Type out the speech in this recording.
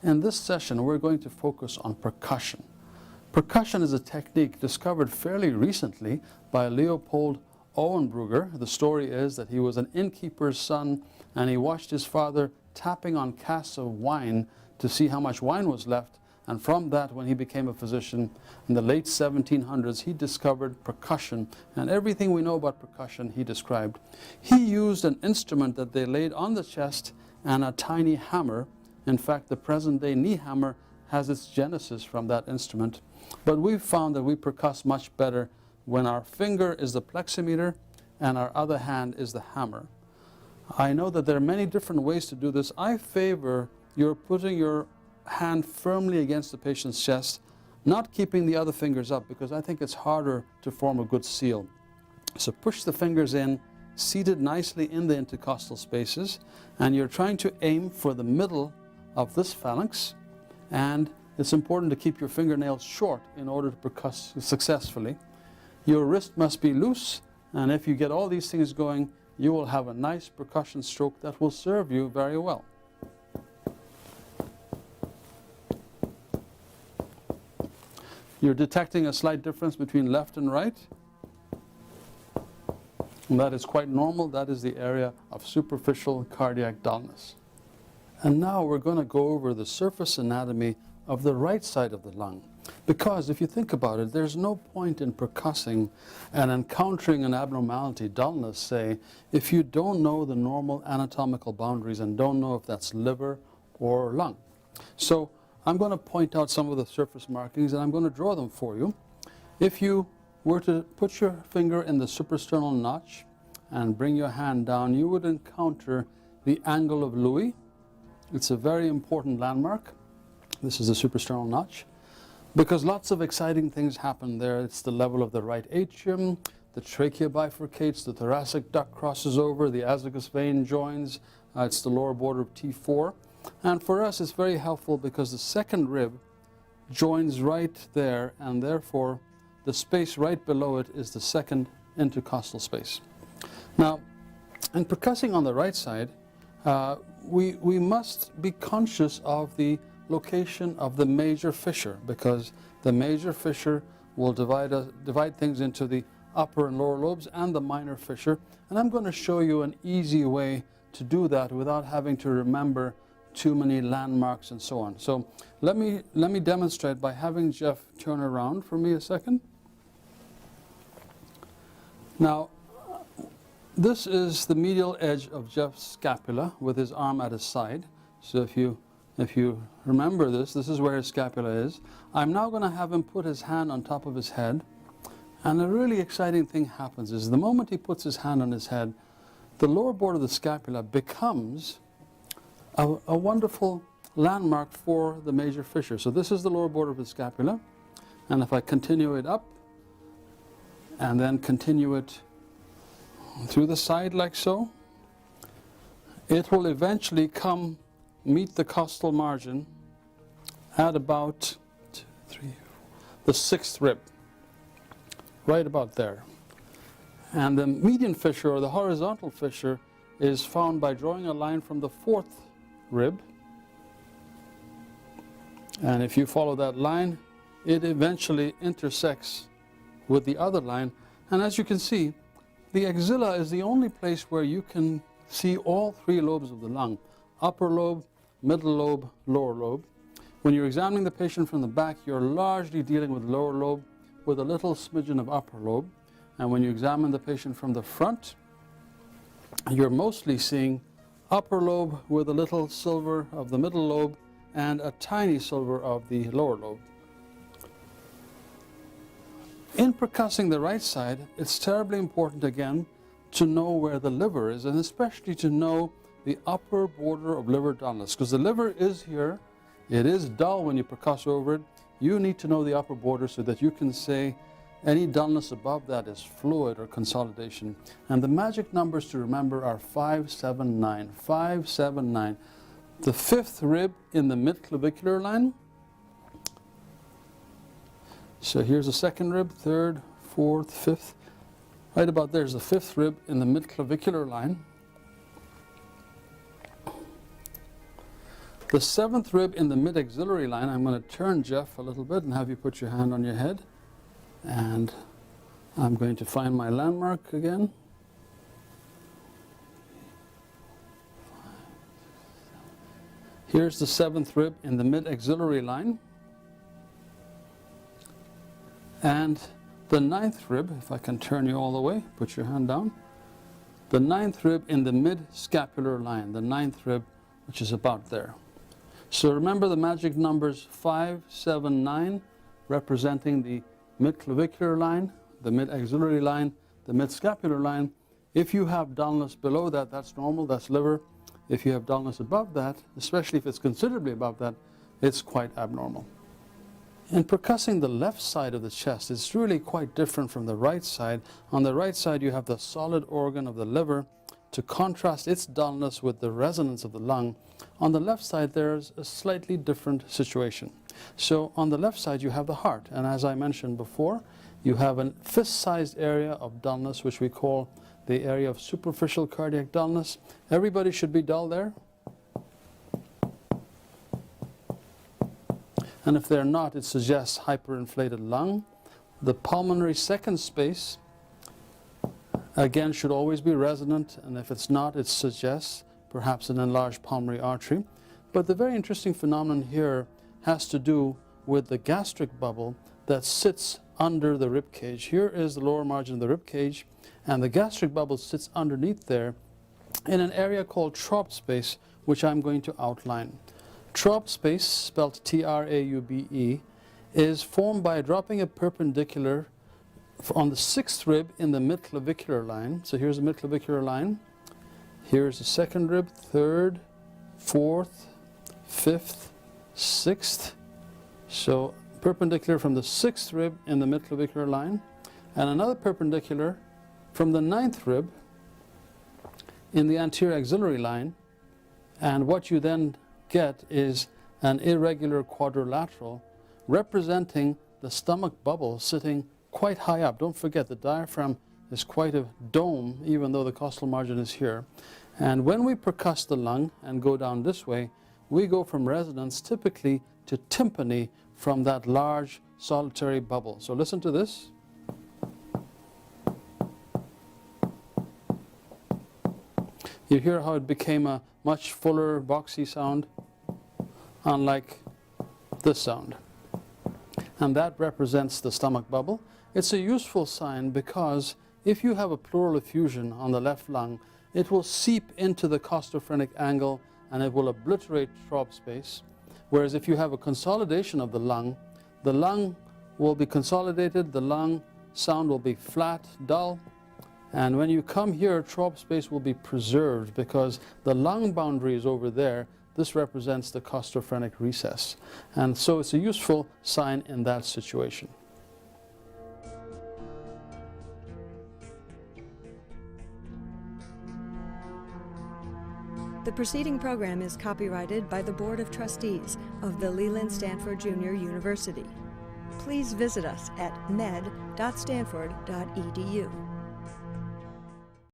In this session, we're going to focus on percussion. Percussion is a technique discovered fairly recently by Leopold Owenbrugger. The story is that he was an innkeeper's son and he watched his father tapping on casks of wine to see how much wine was left, and from that, when he became a physician in the late 1700s, he discovered percussion, and everything we know about percussion he described. He used an instrument that they laid on the chest and a tiny hammer. In fact, the present-day knee hammer has its genesis from that instrument. But we've found that we percuss much better when our finger is the pleximeter and our other hand is the hammer. I know that there are many different ways to do this. I favor you're putting your hand firmly against the patient's chest, not keeping the other fingers up, because I think it's harder to form a good seal. So push the fingers in, seated nicely in the intercostal spaces, and you're trying to aim for the middle of this phalanx, and it's important to keep your fingernails short in order to percuss successfully. Your wrist must be loose, and if you get all these things going, you will have a nice percussion stroke that will serve you very well. You're detecting a slight difference between left and right, and that is quite normal. That is the area of superficial cardiac dullness. And now we're going to go over the surface anatomy of the right side of the lung. Because if you think about it, there's no point in percussing and encountering an abnormality, dullness, say, if you don't know the normal anatomical boundaries and don't know if that's liver or lung. So I'm going to point out some of the surface markings and I'm going to draw them for you. If you were to put your finger in the suprasternal notch and bring your hand down, you would encounter the angle of Louis. It's a very important landmark. This is the suprasternal notch, because lots of exciting things happen there. It's the level of the right atrium, the trachea bifurcates, the thoracic duct crosses over, the azygos vein joins, it's the lower border of T4. And for us, it's very helpful because the second rib joins right there, and therefore the space right below it is the second intercostal space. Now, in percussing on the right side, we must be conscious of the location of the major fissure, because the major fissure will divide things into the upper and lower lobes and the minor fissure. And I'm going to show you an easy way to do that without having to remember too many landmarks and so on. So let me demonstrate by having Jeff turn around for me a second. Now, this is the medial edge of Jeff's scapula with his arm at his side. So if you remember this is where his scapula is. I'm now going to have him put his hand on top of his head. And a really exciting thing happens is the moment he puts his hand on his head, the lower border of the scapula becomes a wonderful landmark for the major fissure. So this is the lower border of the scapula. And if I continue it up and then continue it through the side like so, it will eventually meet the costal margin at about the sixth rib, right about there. And the median fissure, or the horizontal fissure, is found by drawing a line from the fourth rib. And if you follow that line, it eventually intersects with the other line. And as you can see, the axilla is the only place where you can see all three lobes of the lung: upper lobe, middle lobe, lower lobe. When you're examining the patient from the back, you're largely dealing with lower lobe with a little smidgen of upper lobe. And when you examine the patient from the front, you're mostly seeing upper lobe with a little silver of the middle lobe and a tiny silver of the lower lobe. In percussing the right side, it's terribly important again to know where the liver is, and especially to know the upper border of liver dullness, because the liver is here. It is dull when you percuss over it. You need to know the upper border so that you can say any dullness above that is fluid or consolidation. And the magic numbers to remember are 5, 7, 9. 5, 7, 9. The fifth rib in the mid-clavicular line. So here's the second rib, third, fourth, fifth. Right about there's the fifth rib in the mid-clavicular line. The seventh rib in the mid-axillary line, I'm going to turn Jeff a little bit and have you put your hand on your head. And I'm going to find my landmark again. Here's the seventh rib in the mid-axillary line. And the ninth rib, if I can turn you all the way, put your hand down. The ninth rib in the mid-scapular line, the ninth rib, which is about there. So remember the magic numbers 5, 7, 9, representing the mid-clavicular line, the mid-axillary line, the mid-scapular line. If you have dullness below that, that's normal, that's liver. If you have dullness above that, especially if it's considerably above that, it's quite abnormal. In percussing the left side of the chest, it's really quite different from the right side. On the right side, you have the solid organ of the liver to contrast its dullness with the resonance of the lung. On the left side, there's a slightly different situation. So on the left side, you have the heart. And as I mentioned before, you have a fist-sized area of dullness, which we call the area of superficial cardiac dullness. Everybody should be dull there. And if they're not, it suggests hyperinflated lung. The pulmonary second space, again, should always be resonant, and if it's not, it suggests perhaps an enlarged pulmonary artery. But the very interesting phenomenon here has to do with the gastric bubble that sits under the rib cage. Here is the lower margin of the rib cage, and the gastric bubble sits underneath there in an area called Traube space, which I'm going to outline. Traube space, spelled T-R-A-U-B-E, is formed by dropping a perpendicular on the sixth rib in the midclavicular line. So here's the midclavicular line. Here's the second rib, third, fourth, fifth, sixth. So perpendicular from the sixth rib in the midclavicular line, and another perpendicular from the ninth rib in the anterior axillary line. And what you then get is an irregular quadrilateral representing the stomach bubble sitting quite high up. Don't forget, the diaphragm is quite a dome, even though the costal margin is here. And when we percuss the lung and go down this way, we go from resonance typically to tympany from that large solitary bubble. So listen to this. You hear how it became a much fuller, boxy sound, unlike this sound. And that represents the stomach bubble. It's a useful sign because if you have a pleural effusion on the left lung, it will seep into the costophrenic angle and it will obliterate Traube space. Whereas if you have a consolidation of the lung will be consolidated, the lung sound will be flat, dull, and when you come here, Traube space will be preserved because the lung boundary is over there. This represents the costophrenic recess. And so it's a useful sign in that situation. The preceding program is copyrighted by the Board of Trustees of the Leland Stanford Junior University. Please visit us at med.stanford.edu.